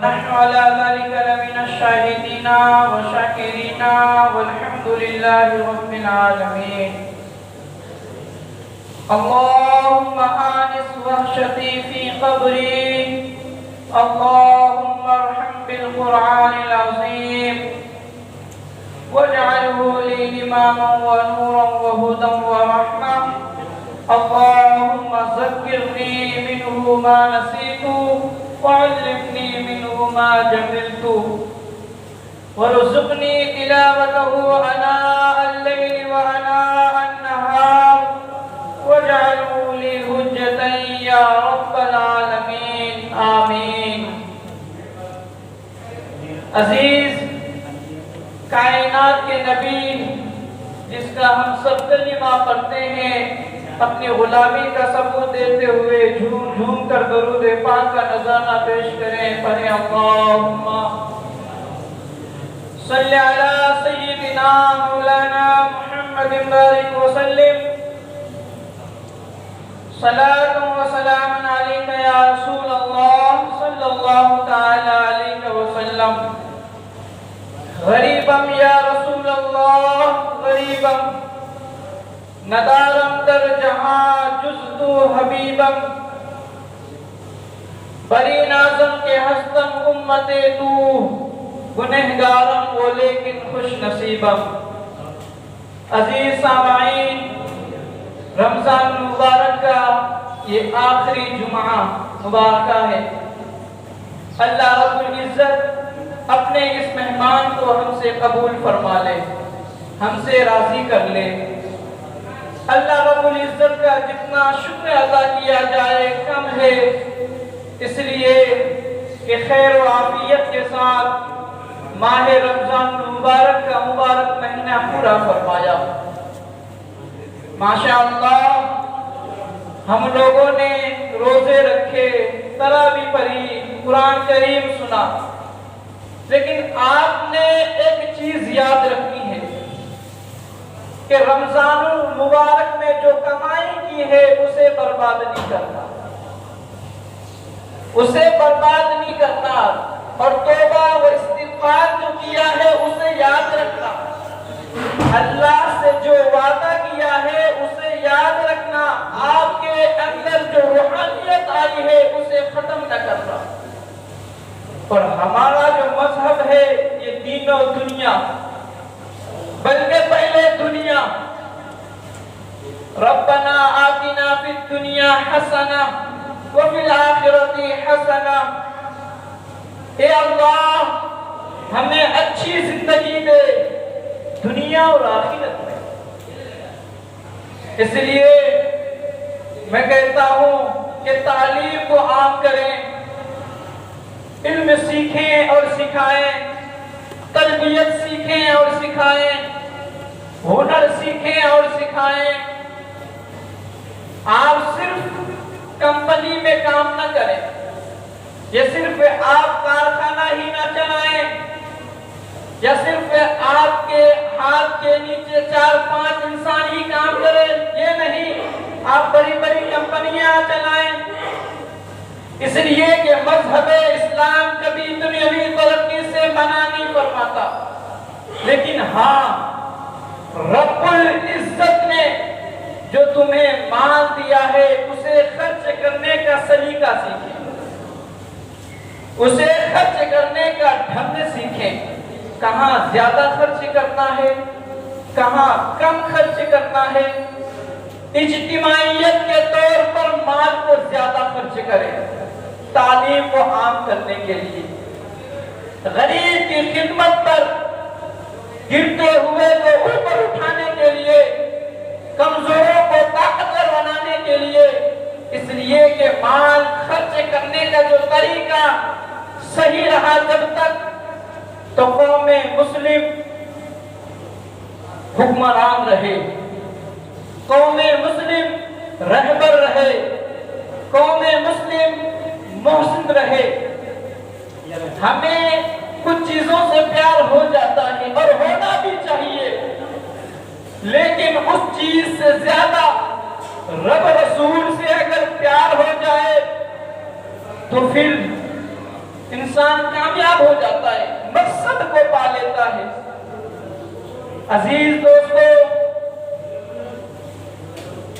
نحن على ذلك لمن الشاهدين والشاكرين والحمد لله رب العالمين. اللهم آنس وحشتي في قبري، اللهم ارحم بالقرآن العظيم واجعله لي إماما ونورا وهدى ورحمة. اللهم ذكرني منه ما نسيت وعلمني منه ما جهلت وارزقني تلاوته آناء الليل وآناء النهار واجعله لي حجة يا رب العالمين آمین. عزیز کائنات کے نبی جس کا ہم سب کلمہ پڑھتے ہیں، اپنی غلامی کا ثبوت دیتے ہوئے جھوم جھوم کر درود پاک کا نذرانہ پیش کریں. پڑھیں اللہم صلی علی سیدنا مولانا محمد بارک وسلم. صلاۃ و سلام علیک یا رسول اللہ صلی اللہ تعالی علیہ وسلم. غریبم یا رسول اللہ غریبم، ندارم در جہاں جز تو حبیبم. بری نازم کے ہستم امت تو، گنہگارم وہ لیکن خوش نصیبم. عزیز سامعین، رمضان مبارک کا یہ آخری جمعہ مبارکہ ہے. اللہ رب العزت اپنے اس مہمان کو ہم سے قبول فرما لے، ہم سے راضی کر لے. اللہ رب العزت کا جتنا شکر ادا کیا جائے کم ہے، اس لیے کہ خیر و عافیت کے ساتھ ماہ رمضان المبارک کا مبارک مہینہ پورا فرمایا. ماشاءاللہ ہم لوگوں نے روزے رکھے، تراویح پڑھی، قرآن کریم سنا، لیکن آپ نے ایک چیز یاد رکھنی ہے کہ رمضان المبارک میں جو کمائی کی ہے اسے برباد نہیں کرنا، اسے برباد نہیں کرنا. اور توبہ و استغفار جو کیا ہے اسے یاد رکھنا. اللہ سے جو وعدہ کیا ہے اسے یاد رکھنا. آپ کے اندر جو روحانیت آئی ہے اسے ختم نہ کرنا. اور ہمارا جو مذہب ہے یہ دین و دنیا، بلکہ پہلے دنیا. ربنا آتنا فی الدنیا حسنہ وفی الآخرۃ حسنہ. اے اللہ ہمیں اچھی زندگی دے دنیا اور آخرت میں. اس لیے میں کہتا ہوں کہ تعلیم کو عام کریں، علم سیکھیں اور سکھائیں، تربیت سیکھیں اور سکھائیں، ہنر سیکھیں اور سکھائیں. آپ صرف کمپنی میں کام نہ کریں، یہ صرف آپ کارخانہ ہی نہ چلائیں، یا صرف آپ کے ہاتھ کے نیچے 4-5 انسان ہی کام کریں، یہ نہیں. آپ بڑی بڑی کمپنیاں چلائیں. اس لیے کہ مذہب اسلام کبھی دنیاوی ترقی سے منع نہیں فرماتا، لیکن ہاں رب العزت نے جو تمہیں مال دیا ہے اسے خرچ کرنے کا سلیقہ سیکھیں، اسے خرچ کرنے کا ڈھنگ سیکھیں. کہاں زیادہ خرچ کرنا ہے، کہاں کم خرچ کرنا ہے. اجتماعیت کے طور پر مال کو زیادہ خرچ کریں، تعلیم کو عام کرنے کے لیے، غریب کی خدمت پر، گرتے ہوئے کو اوپر اٹھانے کے لیے، کمزوروں کو طاقتور بنانے کے لیے. اس لیے کہ مال خرچ کرنے کا جو طریقہ صحیح رہا جب تک تو قوم مسلم حکمران رہے، قوم مسلم رہبر رہے، قوم مسلم محسن رہے. ہمیں کچھ چیزوں سے پیار ہو جاتا ہے اور ہونا بھی چاہیے، لیکن اس چیز سے زیادہ رب رسول سے اگر پیار ہو جائے تو پھر انسان کامیاب ہو جاتا ہے، مقصد کو پا لیتا ہے۔ عزیز دوستو،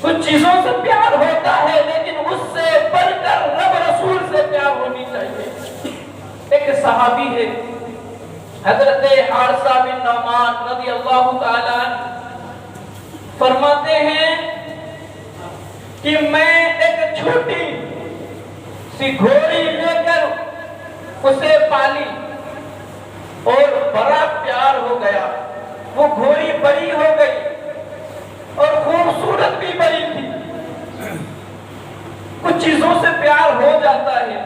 کچھ چیزوں سے پیار ہوتا ہے لیکن اس سے بڑھ کر رب رسول سے پیار ہونی چاہیے۔ ایک صحابی ہے حضرت حارثہ بن نعمان رضی اللہ تعالیٰ عنہ، فرماتے ہیں کہ میں ایک چھوٹی سی گھوڑی لے کر اسے پالی اور بڑا پیار ہو گیا۔ وہ گھوڑی بڑی ہو گئی اور خوبصورت بھی بڑی تھی۔ کچھ چیزوں سے پیار ہو جاتا ہے۔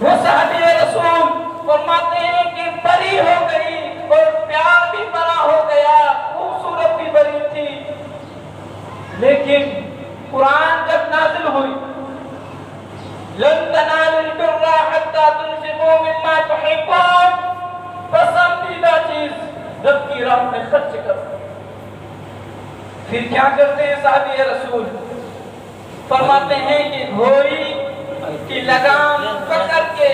وہ صحابی رسول فرماتے ہیں کہ بڑی ہو گئی اور پیار بھی بڑا ہو گیا، خوبصورت بھی بڑی تھی، لیکن قرآن جب نازل ہوئی لن تنالوا البر حتى تنفقوا مما تحبون، پسندیدہ چیز رب کی راہ میں خرچ کرو۔ پھر کیا کرتے ہیں صحابی رسول؟ فرماتے ہیں کہ گھوڑی کی لگام پکڑ کے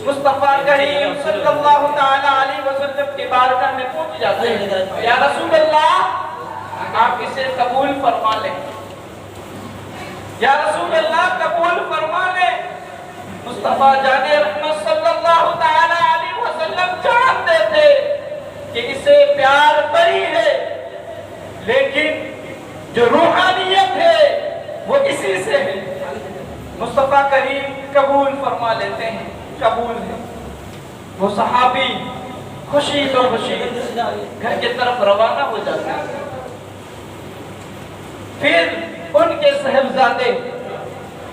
مصطفیٰ کریم صلی اللہ تعالی علیہ وسلم کی بارگاہ میں پہنچ جاتے ہیں۔ یا رسول اللہ، آپ اسے قبول فرما لیں، یا رسول اللہ قبول فرما لیں۔ مصطفیٰ جان رحمت صلی اللہ تعالی علیہ وسلم جانتے تھے کہ اسے پیار بڑی ہے، لیکن جو روحانیت ہے وہ اسی سے ہے۔ مصطفیٰ کریم قبول فرما لیتے ہیں، قبول ہے۔ وہ صحابی خوشی تو خوشی گھر کی طرف روانہ ہو جاتے ہیں۔ پھر ان کے صاحبزادے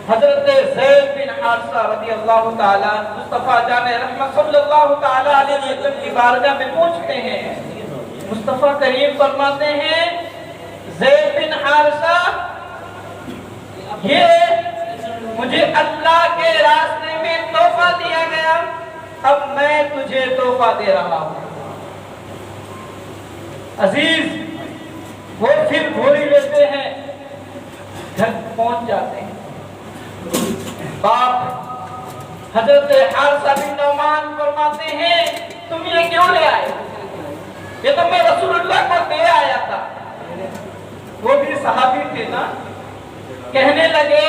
حضرت زید بن حارثہ رضی اللہ تعالیٰ مصطفیٰ جان رحمت صلی اللہ تعالیٰ علیہ وسلم کی بارگاہ میں پہنچتے ہیں۔ مصطفیٰ کریم فرماتے ہیں، زید بن حارثہ، یہ مجھے اللہ کے راستے میں تحفہ دیا گیا، اب میں تجھے تحفہ دے رہا ہوں۔ عزیز، وہ پھر گھوڑی لیتے ہیں، گھر پہنچ جاتے ہیں۔ باپ حضرت حارثہ بن نعمان فرماتے ہیں، تم یہ کیوں لے آئے؟ یہ تو میں رسول اللہ کو دے آیا تھا۔ وہ بھی صحابی تھے نا، کہنے لگے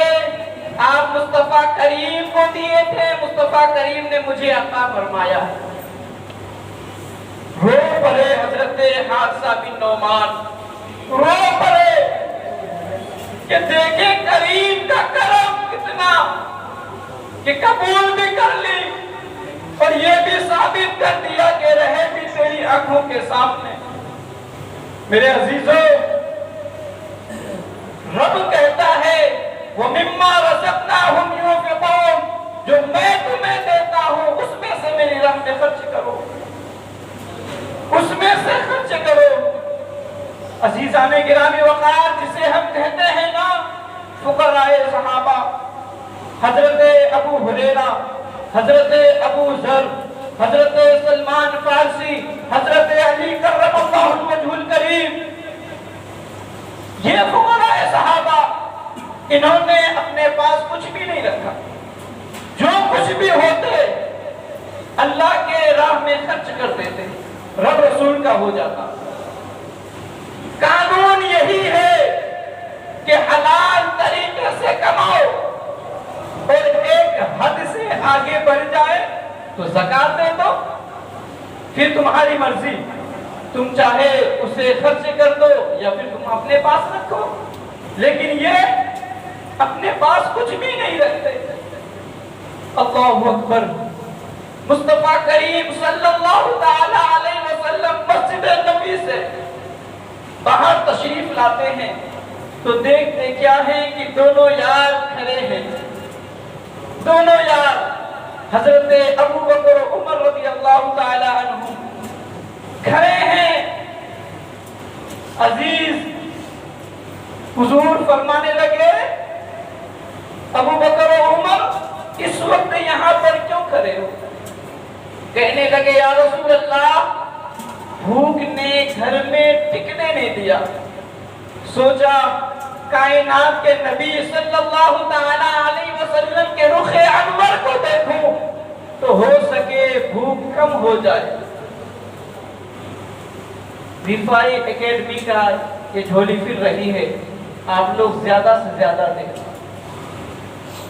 آپ مصطفیٰ کریم کو دیے تھے، مصطفیٰ کریم نے مجھے عطا فرمایا۔ رو پڑے حضرت حارثہ بن نعمان، رو پڑے کہ دیکھیں کریم کا کرم کتنا، کہ قبول بھی کر لی اور یہ بھی ثابت کر دیا کہ رہے بھی تیری آنکھوں کے سامنے۔ میرے عزیزوں، رب کہتا ہے وَمِمَّا رَزَقْنَاهُمْ يُنْفِقُونَ، جو میں تمہیں دیتا ہوں اس میں سے میری راہ میں خرچ کرو، اس میں سے خرچ کرو۔ عزیزان گرامی وقار، جسے ہم کہتے ہیں نا فقراء صحابہ، حضرت ابو ہریرہ، حضرت ابو ذر، حضرت سلمان فارسی، حضرت علی کرم اللہ وجہ الکریم، یہ فقراء صحابہ، انہوں نے اپنے پاس کچھ بھی نہیں رکھا، جو کچھ بھی ہوتے اللہ کے راہ میں خرچ کر دیتے، رب رسول کا ہو جاتا۔ قانون یہی ہے کہ حلال طریقے سے کماؤ، اور ایک حد سے آگے بڑھ جائے تو زکات دے دو، پھر تمہاری مرضی، تم چاہے اسے خرچ کر دو یا پھر تم اپنے پاس رکھو، لیکن یہ اپنے پاس کچھ بھی نہیں رکھتے۔ اللہ اکبر۔ مصطفیٰ کریم صلی اللہ تعالی علیہ وسلم مسجد نبی سے باہر تشریف لاتے ہیں تو دیکھتے کیا ہے کہ دونوں یار کھڑے ہیں، دونوں یار حضرت ابو بکر و عمر رضی اللہ تعالی عنہ کھڑے ہیں۔ عزیز، حضور فرمانے لگے ابو بکر و عمر اس وقت یہاں پر کیوں کھڑے ہو؟ کہنے لگے یا رسول اللہ، بھوک نے گھر میں ٹکنے نہیں دیا، سوچا کائنات کے نبی صلی اللہ تعالی علیہ وسلم کے رخ انور کو دیکھوں تو ہو سکے بھوک کم ہو جائے۔ رفاعی اکیڈمی کا یہ جھولی پھر رہی ہے، آپ لوگ زیادہ سے زیادہ دیں،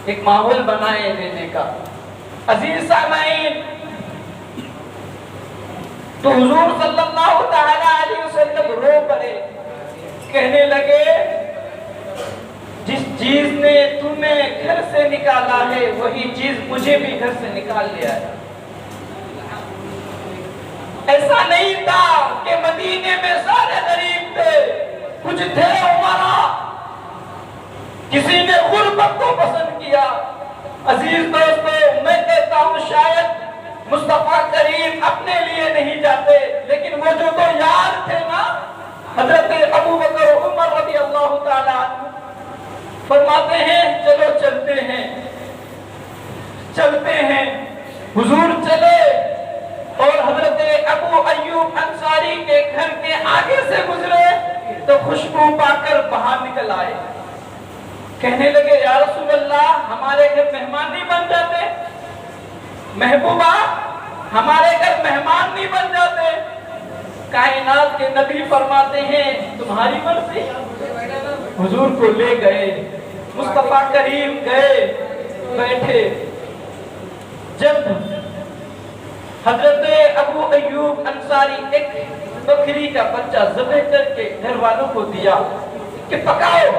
ایک ماحول بنائے دینے کا۔ عزیز سامعین، تو حضور صلی اللہ تعالی علیہ وسلم رو پڑے، کہنے لگے جس چیز نے تمہیں گھر سے نکالا ہے وہی چیز مجھے بھی گھر سے نکال لیا ہے۔ ایسا نہیں تھا کہ مدینے میں سارے غریب تھے، کچھ تھے عمرا، کسی نے غربت کو پسند کیا۔ عزیز دوستو، میں کہتا ہوں شاید مصطفیٰ کریم اپنے لیے نہیں جاتے، لیکن وہ جو دو یار تھے نا، حضرت ابو بکر و عمر رضی اللہ تعالیٰ عنہ، فرماتے ہیں چلو چلتے ہیں، چلتے ہیں۔ حضور چلے اور حضرت ابو ایوب انصاری کے گھر کے آگے سے گزرے تو خوشبو پا کر باہر نکل آئے، کہنے لگے یا رسول اللہ ہمارے گھر مہمان نہیں بن جاتے؟ محبوبہ ہمارے گھر مہمان نہیں بن جاتے؟ کائنات کے نبی فرماتے ہیں تمہاری مرضی۔ حضور کو لے گئے، مصطفیٰ کریم گئے، بیٹھے۔ جب حضرت ابو ایوب انصاری ایک بکری کا بچہ ذبح کر کے گھر والوں کو دیا کہ پکاؤ،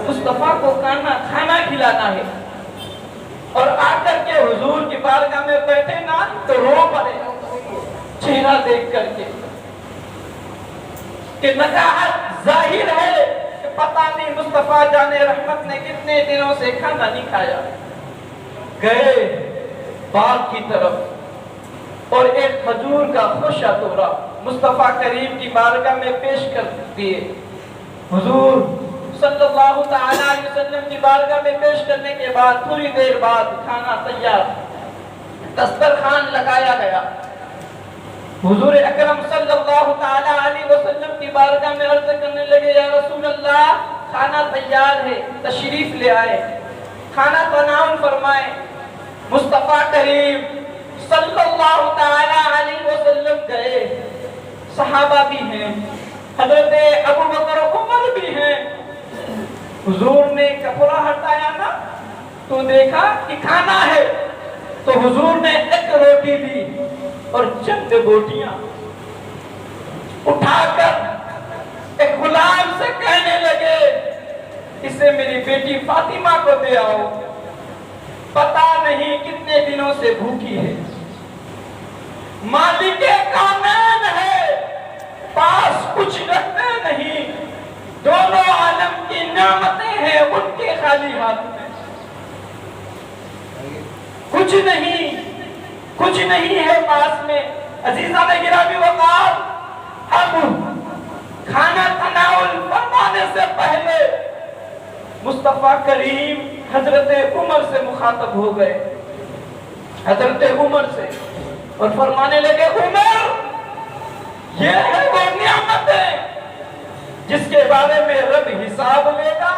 مصطفیٰ کو کھانا کھلانا ہے، اور آ کر کے حضور کی بارگاہ میں بیٹھے نا تو رو پڑے چہرہ دیکھ کر کے کہ نکاحت ظاہر ہے کہ پتہ نہیں مصطفیٰ جان رحمت نے کتنے دنوں سے کھانا نہیں کھایا۔ گئے باغ کی طرف اور ایک کھجور کا خوشہ توڑا، مصطفیٰ کریم کی بارگاہ میں پیش کر دیے۔ حضور صلی اللہ تعالی علیہ وسلم کی بارگاہ میں پیش کرنے کے بعد تھوڑی دیر بعد کھانا تیار، دسترخوان لگایا گیا۔ حضور اکرم صلی اللہ تعالی علیہ وسلم کی بارگاہ میں عرض کرنے لگے یا رسول اللہ کھانا تیار ہے، تشریف لے آئے، کھانا تناول فرمائے۔ مصطفیٰ کریم صلی اللہ تعالی علیہ وسلم گئے، صحابہ بھی ہیں، حضرت ابو بکر و عمر بھی ہیں۔ حضور نے کپڑا ہٹایا نا تو دیکھا کہ کھانا ہے، تو حضور نے ایک روٹی دی اور چند بوٹیاں اٹھا کر ایک غلام سے کہنے لگے اسے میری بیٹی فاطمہ کو دے آؤ، پتہ نہیں کتنے دنوں سے بھوکی ہے، مالک کونین ہے، پاس کچھ رکھتے نہیں، دونوں عالم کی نعمتیں ہیں ان کے خالی ہاتھ میں، کچھ نہیں ہے پاس میں۔ عزیزان گرامی وقار، اب کھانا تناول فرمانے سے پہلے مصطفیٰ کریم حضرت عمر سے مخاطب ہو گئے، حضرت عمر سے، اور فرمانے لگے عمر یہ ہے وہ نعمتیں جس کے بارے میں رب حساب لے گا،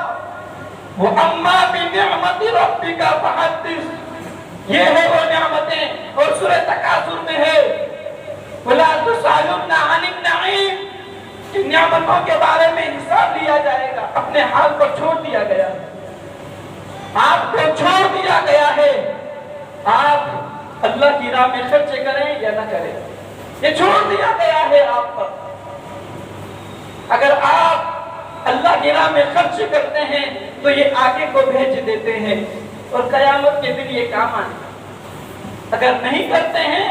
وہ اما بنعمت ربک فحدث، یہ ہے وہ نعمتیں، اور سورہ تکاثر میں ہے وَلَا تُسْأَلُنَّ عَنِ النَّعِيمِ، کہ نعمتوں کے بارے میں حساب لیا جائے گا۔ اپنے حال پر چھوڑ دیا گیا، آپ کو چھوڑ دیا گیا ہے، آپ اللہ کی راہ میں خرچے کریں یا نہ کریں، یہ چھوڑ دیا گیا ہے آپ پر۔ اگر آپ اللہ کی راہ میں خرچ کرتے ہیں تو یہ آگے کو بھیج دیتے ہیں اور قیامت کے دن یہ کام آنے، اگر نہیں کرتے ہیں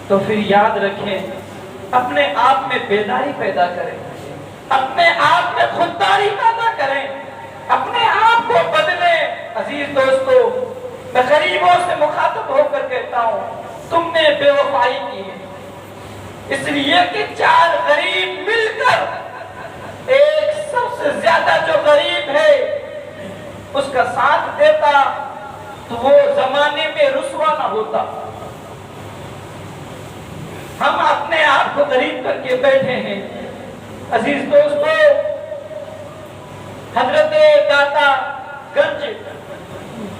تو پھر یاد رکھیں اپنے آپ میں بیداری پیدا کریں، اپنے آپ میں خودداری پیدا کریں، اپنے آپ کو بدلیں۔ عزیز دوستو، میں غریبوں سے مخاطب ہو کر کہتا ہوں تم نے بے وفائی کی ہے، اس لیے کہ چار غریب مل کر ایک سب سے زیادہ جو غریب ہے اس کا ساتھ دیتا تو وہ زمانے میں رسوا نہ ہوتا۔ ہم اپنے آپ کو غریب کر کے بیٹھے ہیں۔ عزیز دوستو، حضرت داتا گنج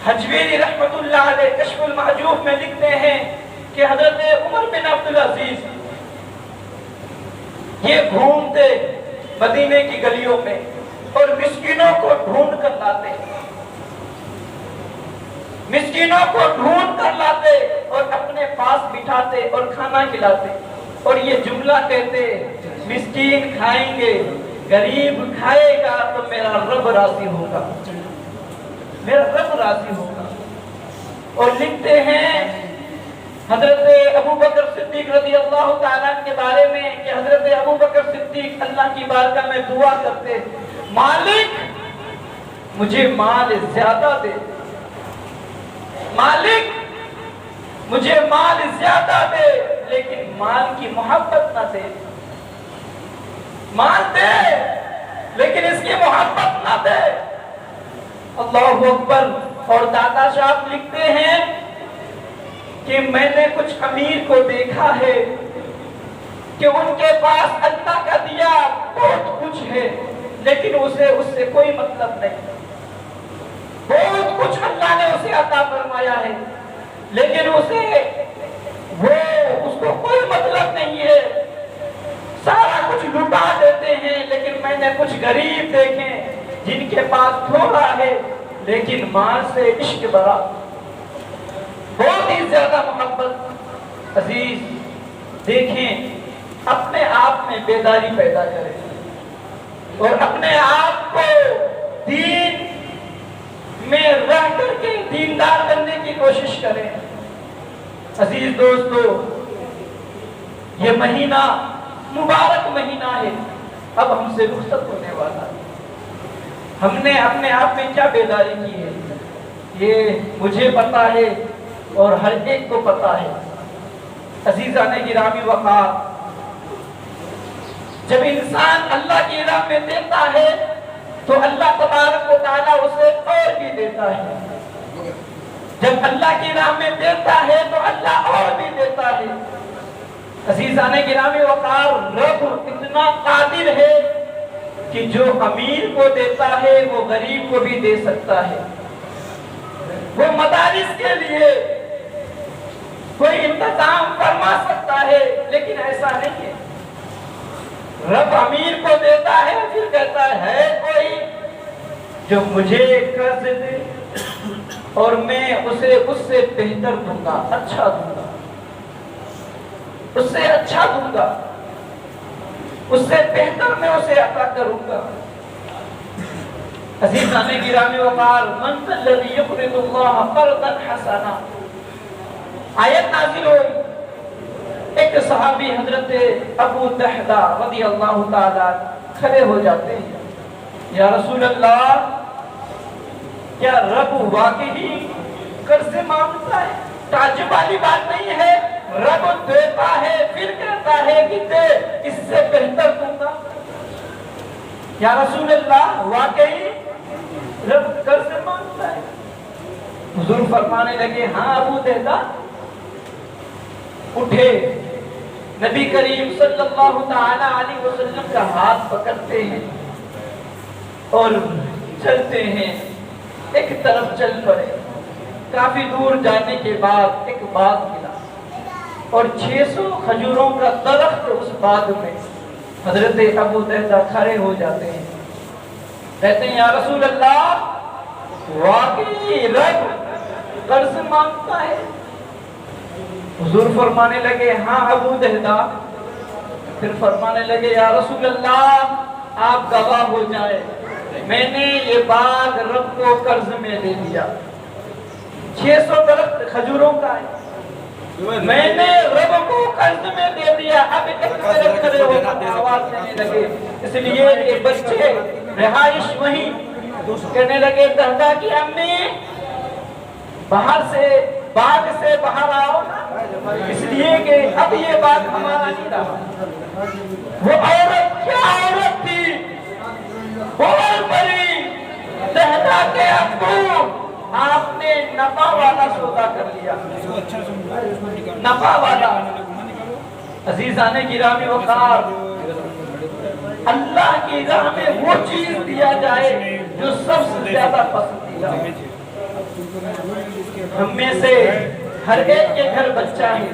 حجویری رحمت اللہ علیہ کشف المحجوب میں لکھتے ہیں کہ حضرت عمر بن عبدالعزیز یہ گھومتے مدینے کی گلیوں میں اور مسکینوں کو ڈھونڈ کر لاتے، مسکینوں کو ڈھونڈ کر لاتے اور اپنے پاس بٹھاتے اور کھانا کھلاتے اور یہ جملہ کہتے، مسکین کھائیں گے، غریب کھائے گا تو میرا رب راضی ہوگا، میرا رب راضی ہوگا۔ اور لکھتے ہیں حضرت ابو بکر صدیق رضی اللہ تعالیٰ کے بارے میں کہ حضرت ابو بکر صدیق اللہ کی بارگاہ میں دعا کرتے، مالک مجھے مال زیادہ دے، مالک مجھے مال زیادہ دے لیکن مال کی محبت نہ دے، مال دے لیکن اس کی محبت نہ دے۔ اللہ اکبر۔ اور داتا صاحب لکھتے ہیں کہ میں نے کچھ امیر کو دیکھا ہے کہ ان کے پاس اللہ کا دیا بہت کچھ ہے لیکن اسے اس سے کوئی مطلب نہیں، بہت کچھ اللہ نے اسے عطا فرمایا ہے لیکن اس کو کوئی مطلب نہیں ہے، سارا کچھ لٹا دیتے ہیں۔ لیکن میں نے کچھ غریب دیکھے جن کے پاس تھوڑا ہے لیکن مال سے عشق بڑا، بہت ہی زیادہ محبت۔ عزیز دیکھیں، اپنے آپ میں بیداری پیدا کریں اور اپنے آپ کو دین میں رہ کر کے دیندار بننے کی کوشش کریں۔ عزیز دوستو، یہ مہینہ مبارک مہینہ ہے، اب ہم سے رخصت ہونے والا ہے۔ ہم نے اپنے آپ میں کیا بیداری کی ہے یہ مجھے پتا ہے اور ہر ایک کو پتا ہے۔ عزیزان گرامی وقار، جب انسان اللہ کی راہ میں دیتا ہے تو اللہ تبارک و تعالیٰ اسے اور بھی دیتا ہے، جب اللہ کی راہ میں دیتا ہے تو اللہ اور بھی دیتا ہے۔ عزیزان گرامی وقار، رب اتنا قادر ہے کہ جو امیر کو دیتا ہے وہ غریب کو بھی دے سکتا ہے۔ وہ مدارس کے لیے کوئی انتظام فرما سکتا ہے لیکن ایسا نہیں ہے۔ رب امیر کو دیتا ہے پھر کہتا ہے کوئی جو مجھے قرض دے اور میں اسے اس سے بہتر دوں گا، اچھا دوں گا، اس سے اچھا دوں گا، اس سے بہتر میں اسے عطا کروں گا۔ عزیزان گرامی وقار، من ذا الذی یقرض اللہ قرضا حسنا آیت نازل ہوئی، ایک صحابی حضرت ابو دحدہ رضی اللہ تعالیٰ کھڑے ہو جاتے ہیں، یا رسول اللہ کیا رب واقعی قرض مانگتا ہے؟ تعجب والی بات نہیں ہے، رب دیتا ہے پھر کہتا ہے کہ دے، اس سے بہتر دوں گا۔ یا رسول اللہ واقعی رب قرض مانگتا ہے؟ حضور فرمانے لگے ہاں ابو دہدا، اٹھے، نبی کریم صلی اللہ تعالی علیہ وسلم کا ہاتھ پکڑتے ہیں اور چلتے ہیں، ایک طرف چل پڑے۔ کافی دور جانے کے بعد ایک باغ ملا اور 600 کھجوروں کا درخت اس باغ میں۔ حضرت ابو دہدہ کھڑے ہو جاتے ہیں، کہتے ہیں یا رسول اللہ واقعی رب قرض مانگتا ہے؟ حضور فرمانے لگے ہاں ابو دہدہ، پھر فرمانے لگے یا رسول اللہ آپ گواہ ہو جائے، میں نے یہ باغ رب کو قرض میں دے دیا، 600 درخت کھجوروں کا ہے، میں نے رب کو قرض میں دے دیا۔ اب ایک طرف کھڑے ہو کر آواز دینے لگے، اس لیے کہ بچے رہائش وہیں کہنے لگے دہدہ کی امی باہر سے باغ سے باہر آؤ، اس لیے کہ اب یہ باغ ہمارا نہیں رہا۔ وہ عورت کیا عورت تھی، بہت بڑی، دہدہ کے ابو آپ نے نفع والا سودا کر لیا، نفع والا۔ عزیزان گرامی وقار، اللہ کی راہ میں وہ چیز دیا جائے جو سب سے زیادہ پسندیدہ ہے۔ ہم میں سے ہر ایک کے گھر بچہ ہے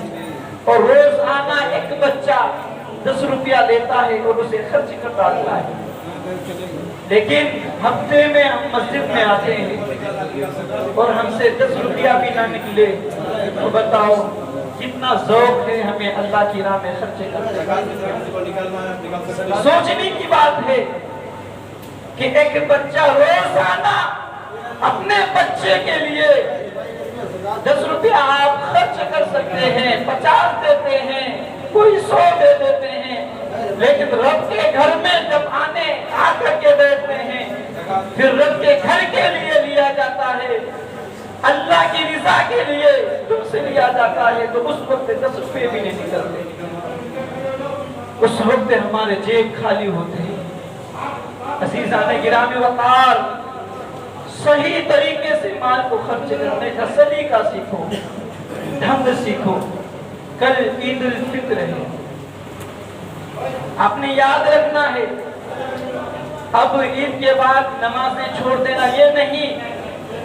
اور روزانہ ایک بچہ 10 روپیہ لیتا ہے اور اسے خرچ کر ڈالتا ہے، لیکن ہفتے میں ہم مسجد میں آتے ہیں اور ہم سے 10 روپیہ بھی نہ نکلے تو بتاؤ کتنا ذوق ہے ہمیں اللہ کی راہ میں خرچ کرنے۔ سوچنے کی بات ہے کہ ایک بچہ روزانہ اپنے بچے کے لیے 10 روپیہ آپ خرچ کر سکتے ہیں، 50 دیتے ہیں، کوئی 100 دے دیتے ہیں، لیکن رب کے گھر میں جب آ کر کے بیٹھتے ہیں پھر رب کے گھر کے لیے لیا جاتا ہے، اللہ کی رضا کے لیے تم سے لیا جاتا ہے، تو اس وقت 10 روپے بھی نہیں نکلتے، اس وقت ہمارے جیب خالی ہوتے ہیں۔ عزیزان گرامی وقار، صحیح طریقے سے مال کو خرچ کرنے کا سلیقہ سیکھو، ڈھنگ سیکھو۔ کل عید الفطر ہے، آپ نے یاد رکھنا ہے، اب عید کے بعد نمازیں چھوڑ دینا یہ نہیں،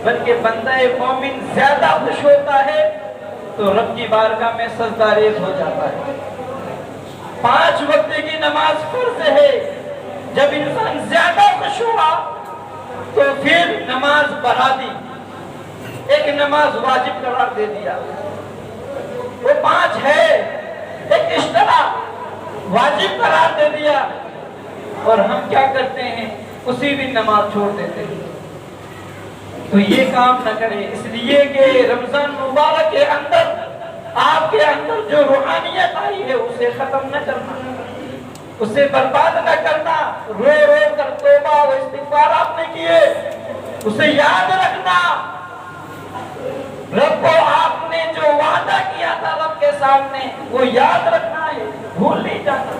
بلکہ بندہ مومن زیادہ خوش ہوتا ہے تو رب کی بارگاہ میں سجدہ ریز ہو جاتا ہے۔ 5 وقت کی نماز فرض ہے، جب انسان زیادہ خوش ہوا تو پھر نماز بڑھا دی، ایک نماز واجب قرار دے دیا، وہ 5 ہے، ایک اشترا واجب قرار دے دیا، اور ہم کیا کرتے ہیں اسی دن نماز چھوڑ دیتے ہیں۔ تو یہ کام نہ کریں، اس لیے کہ رمضان مبارک کے اندر آپ کے اندر جو روحانیت آئی ہے اسے ختم نہ کرنا، اسے برباد نہ کرنا۔ رو رو کر توبہ و استغفار آپ نے کیے، اسے یاد رکھنا، رب کو آپ نے جو وعدہ کیا تھا رب کے سامنے وہ یاد رکھنا ہے، بھول نہیں جانا۔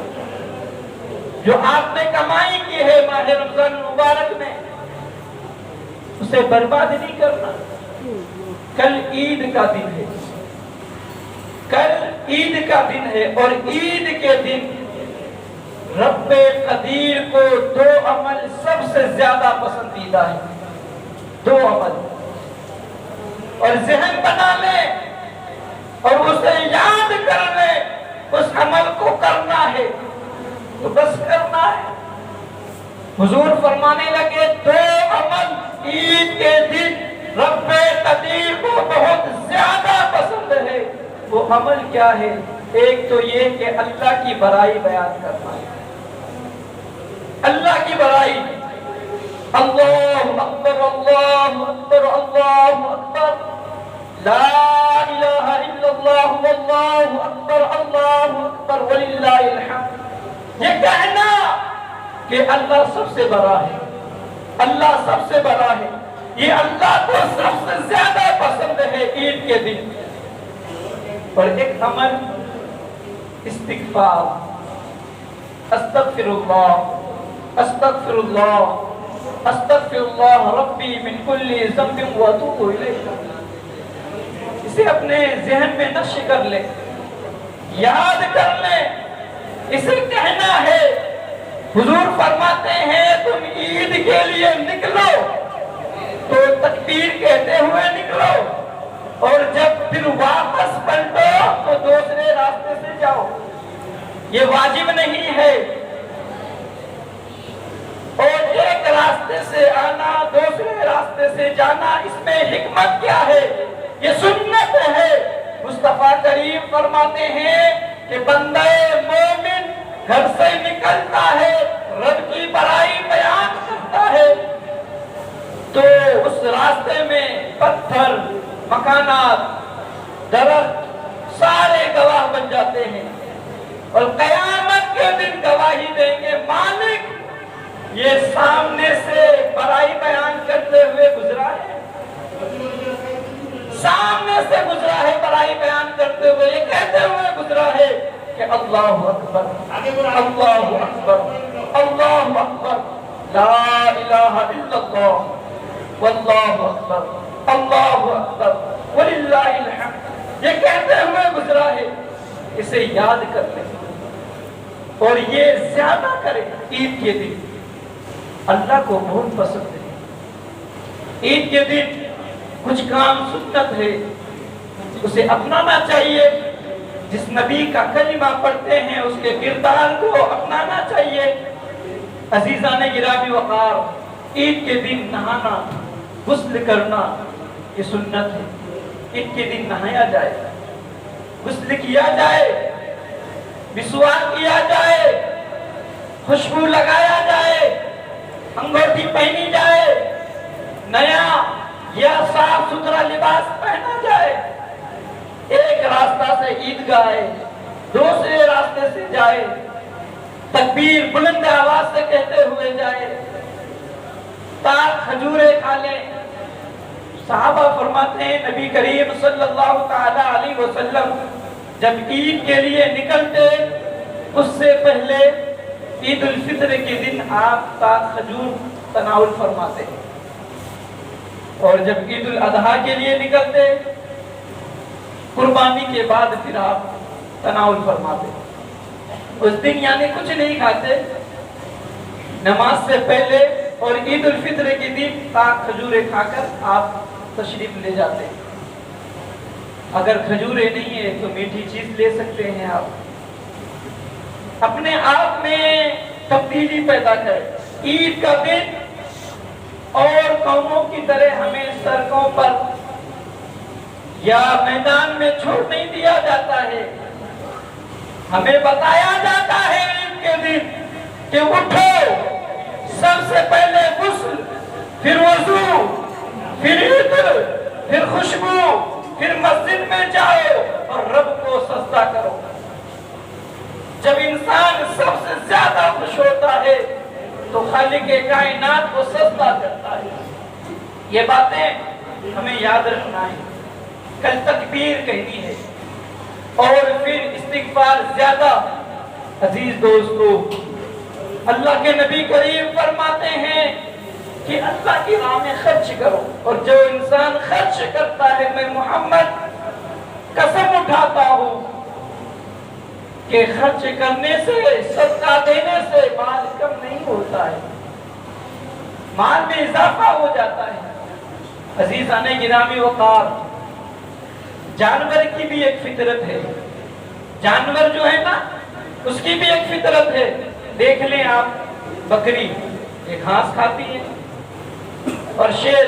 جو آپ نے کمائی کی ہے ماہ رمضان مبارک میں اسے برباد نہیں کرنا۔ کل عید کا دن ہے، کل عید کا دن ہے، اور عید کے دن رب قدیر کو 2 عمل سب سے زیادہ پسندیدہ ہے، 2 عمل، اور ذہن بنا لیں اور اسے یاد کر لیں، اس عمل کو کرنا ہے تو بس کرنا ہے۔ حضور فرمانے لگے 2 عمل عید کے دن رب قدیر کو بہت زیادہ پسند ہے، وہ عمل کیا ہے؟ ایک تو یہ کہ اللہ کی بڑائی بیان کرنا ہے، اللہ کی بڑائی، اللہ اکبر اللہ اکبر اللہ اکبر، لا الہ الا اللہ واللہ اکبر اللہ اکبر وللہ الحمد، یہ کہنا کہ اللہ سب سے بڑا ہے، اللہ سب سے بڑا ہے، یہ اللہ کو سب سے زیادہ پسند ہے عید کے دن۔ اور ایک عمل استغفار، استغفر اللہ استغفر اللہ استغفر اللہ ربی من کل ذنب واتوب الیہ، اسے اپنے ذہن میں نقش کر لیں، یاد کر لیں، اسے کہنا ہے۔ حضور فرماتے ہیں تم عید کے لیے نکلو تو تکبیر کہتے ہوئے نکلو، اور جب پھر واپس پلٹو تو دوسرے راستے سے جاؤ، یہ واجب نہیں ہے، اور ایک راستے سے آنا دوسرے راستے سے جانا، اس میں حکمت کیا ہے؟ یہ سنت ہے۔ مصطفیٰ کریم فرماتے ہیں کہ بندہ مومن گھر سے نکلتا ہے، رب کی بڑائی بیان کرتا ہے، تو اس راستے میں پتھر، مکانات، درخت سارے گواہ بن جاتے ہیں، اور قیامت کے دن گواہی دیں گے مالک یہ سامنے سے بڑائی بیان کرتے ہوئے گزرا ہے، سامنے سے گزرا ہے بڑائی بیان کرتے ہوئے، یہ کہتے ہوئے گزرا ہے کہ اللہ اکبر اللہ اکبر اللہ اکبر لا الہ الا اللہ واللہ اکبر اللہ اکبر وللہ الحمد، یہ کہتے ہوئے گزرا ہے، اسے یاد کر لیں اور یہ زیادہ کریں۔ عید کے دن اللہ کو بہت پسند ہے، عید کے دن کچھ کام سنت ہے، اسے اپنانا چاہیے۔ جس نبی کا کلمہ پڑھتے ہیں اس کے کردار کو اپنانا چاہیے۔ عزیزان گرامی وقار، عید کے دن نہانا، غسل کرنا یہ سنت ہے۔ عید کے دن نہایا جائے، غسل کیا جائے، مسواک کیا جائے، خوشبو لگایا جائے، انگوٹھی پہنی جائے، نیا یا صاف ستھرا لباس پہنا جائے، ایک راستہ سے عیدگاہ ہے، دوسرے راستے سے جائے، تکبیر بلند آواز سے کہتے ہوئے جائے، تار کھجورے کھا لیں۔ صحابہ فرماتے ہیں نبی کریم صلی اللہ تعالی علیہ وسلم جب عید کے لیے نکلتے اس سے پہلے عید الفطر کے دن آپ تار کھجور تناول فرماتے ہیں، اور جب عید الاضحیٰ کے لیے نکلتے قربانی کے بعد پھر آپ تناول فرماتے۔ اس دن یعنی کچھ نہیں کھاتے، نماز سے پہلے اور عید الفطر کے دن تاک کھجورے کھا کر آپ تشریف لے جاتے ہیں۔ اگر کھجورے نہیں ہے تو میٹھی چیز لے سکتے ہیں، آپ اپنے آپ میں تبدیلی پیدا کریں۔ عید کا دن اور قوموں کی طرح ہمیں سڑکوں پر یا میدان میں چھوڑ نہیں دیا جاتا ہے، ہمیں بتایا جاتا ہے عید کے دن کہ اٹھو، سب سے پہلے غسل، پھر وضو، پھر عطر، پھر خوشبو، پھر مسجد میں جاؤ اور رب کو سجدہ کرو۔ جب انسان سب سے زیادہ خوش ہوتا ہے تو خالق کائنات کو سجدہ کرتا ہے۔ یہ باتیں ہمیں یاد رکھنا ہے، کل تکبیر کہنی ہے اور پھر استغفار زیادہ۔ عزیز دوستو، اللہ کے نبی کریم فرماتے ہیں کہ اللہ کی راہ میں خرچ کرو، اور جو انسان خرچ کرتا ہے میں محمد قسم اٹھاتا ہوں کہ خرچ کرنے سے، صدقہ دینے سے مال کم نہیں ہوتا ہے، مال میں اضافہ ہو جاتا ہے۔ عزیزان گرامی وقار، جانور کی بھی ایک فطرت ہے، جانور جو ہے نا اس کی بھی ایک فطرت ہے۔ دیکھ لیں آپ، بکری یہ گھاس کھاتی ہے اور شیر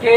کہ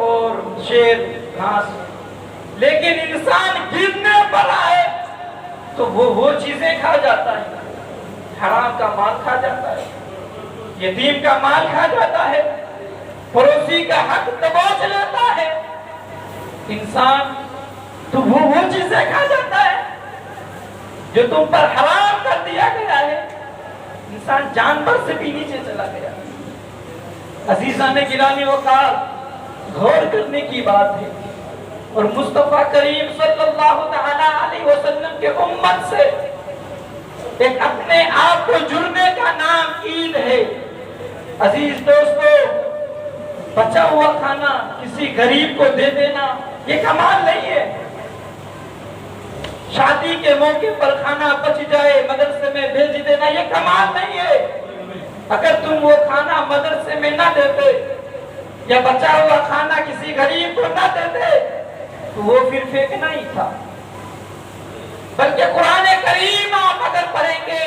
اور شیر گھاس، لیکن انسان گرنے پر آئے تو وہ چیزیں کھا جاتا ہے، حرام کا مال کھا جاتا ہے، یتیم کا مال کھا جاتا ہے، پڑوسی کا حق دبوچ لیتا ہے، انسان تو وہ چیزیں کھا جاتا ہے جو تم پر حرام کر دیا گیا ہے۔ انسان جانور سے بھی نیچے چلا گیا۔ عزیزان گرامی وقار، غور کرنے کی بات ہے، اور مصطفیٰ کریم صلی اللہ تعالی علیہ وسلم کے امت سے ایک اپنے آپ کو جڑنے کا نام عید ہے۔ عزیز دوستو، بچا ہوا کھانا کسی غریب کو دے دینا یہ کمال نہیں ہے۔ شادی کے موقع پر کھانا بچ جائے مدرسے میں بھیج دینا یہ کمال نہیں ہے۔ اگر تم وہ کھانا مدرسے میں نہ دیتے یا بچا ہوا کھانا کسی غریب کو نہ دیتے تو وہ پھر پھینکنا ہی تھا۔ بلکہ قرآن کریم آپ اگر پڑھیں گے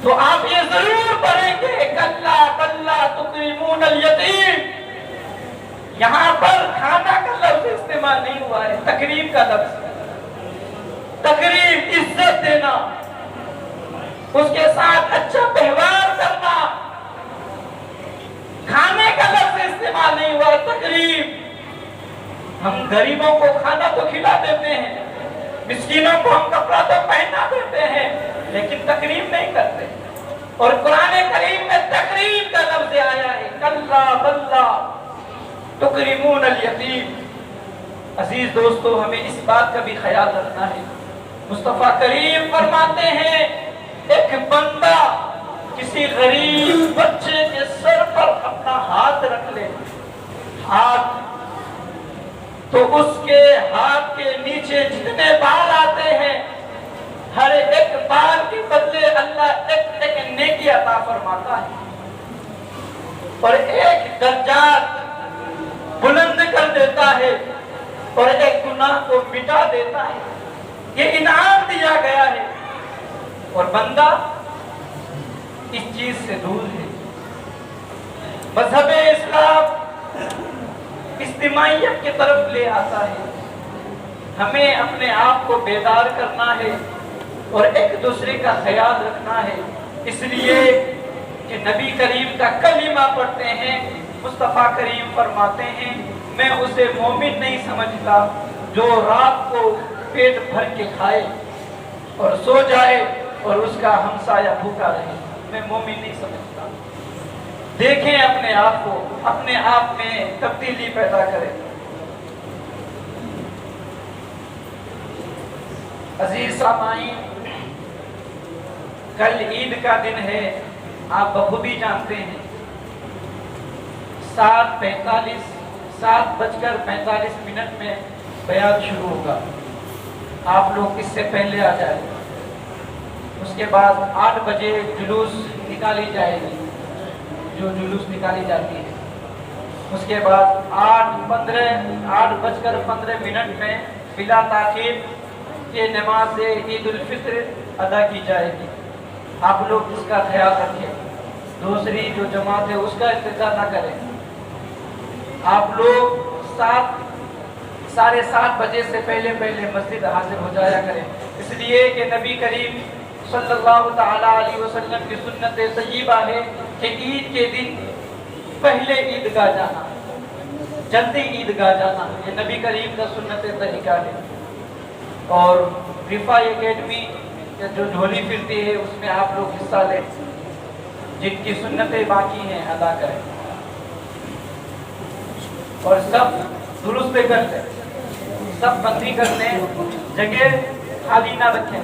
تو آپ یہ ضرور پڑھیں گے، کلا کلا تکرمون الیتیم۔ یہاں پر کھانا کا لفظ استعمال نہیں ہوا ہے، تکریم کا لفظ، تکریم عزت دینا، اس کے ساتھ اچھا ویوہار کرنا، کھانے کا لفظ استعمال نہیں ہوا، تکریم۔ ہم غریبوں کو کھانا تو کھلا دیتے ہیں، مسکینوں کو ہم کپڑا تو پہنا دیتے ہیں، لیکن تکریم نہیں کرتے۔ اور قرآن کریم میں تکریم کا لفظ آیا ہے، کلا بلا تکرمون الیتیم۔ عزیز دوستو، ہمیں اس بات کا بھی خیال رکھنا ہے۔ مصطفیٰ کریم فرماتے ہیں ایک بندہ کسی غریب بچے کے سر پر اپنا ہاتھ رکھ لے، ہاتھ، تو اس کے ہاتھ کے نیچے جتنے بال آتے ہیں ہر ایک بال خوشی عطا فرماتا ہے اور ایک درجات بلند کر دیتا ہے اور ایک گناہ کو مٹا دیتا ہے. یہ انعام دیا گیا ہے اور بندہ اس چیز سے دور ہے. مذہب اسلام اجتماعیت کی طرف لے آتا ہے. ہمیں اپنے آپ کو بیدار کرنا ہے اور ایک دوسرے کا خیال رکھنا ہے. اس لیے کہ نبی کریم کا کلمہ پڑھتے ہیں, مصطفیٰ کریم فرماتے ہیں میں اسے مومن نہیں سمجھتا جو رات کو پیٹ بھر کے کھائے اور سو جائے اور اس کا ہمسایہ بھوکا رہے. میں مومن نہیں سمجھتا. دیکھیں اپنے آپ کو, اپنے آپ میں تبدیلی پیدا کریں. عزیز سامعین, کل عید کا دن ہے, آپ بخوبی جانتے ہیں. 7:45 میں بیان شروع ہوگا. آپ لوگ اس سے پہلے آ جائیں. اس کے بعد 8 بجے جلوس نکالی جائے گی, جو جلوس نکالی جاتی ہے. اس کے بعد 8:15 میں بلا تاخیر یہ نماز عید الفطر ادا کی جائے گی. آپ لوگ اس کا خیال رکھیں. دوسری جو جماعت ہے اس کا انتظار نہ کریں. آپ لوگ 7:30 بجے سے پہلے مسجد حاضر ہو جایا کریں. اس لیے کہ نبی کریم صلی اللہ تعالی علیہ وسلم کی سنت طیبہ ہے کہ عید کے دن پہلے عیدگاہ جانا, جلدی عیدگاہ جانا, یہ نبی کریم کا سنت طریقہ ہے. اور رفاع اکیڈمی جو جھولی پھرتی ہے اس میں آپ لوگ حصہ لیں. جن کی سنتیں باقی ہیں ادا کریں اور سب درست کر لیں, سب بندی کر لیں, جگہ خالی نہ رکھیں.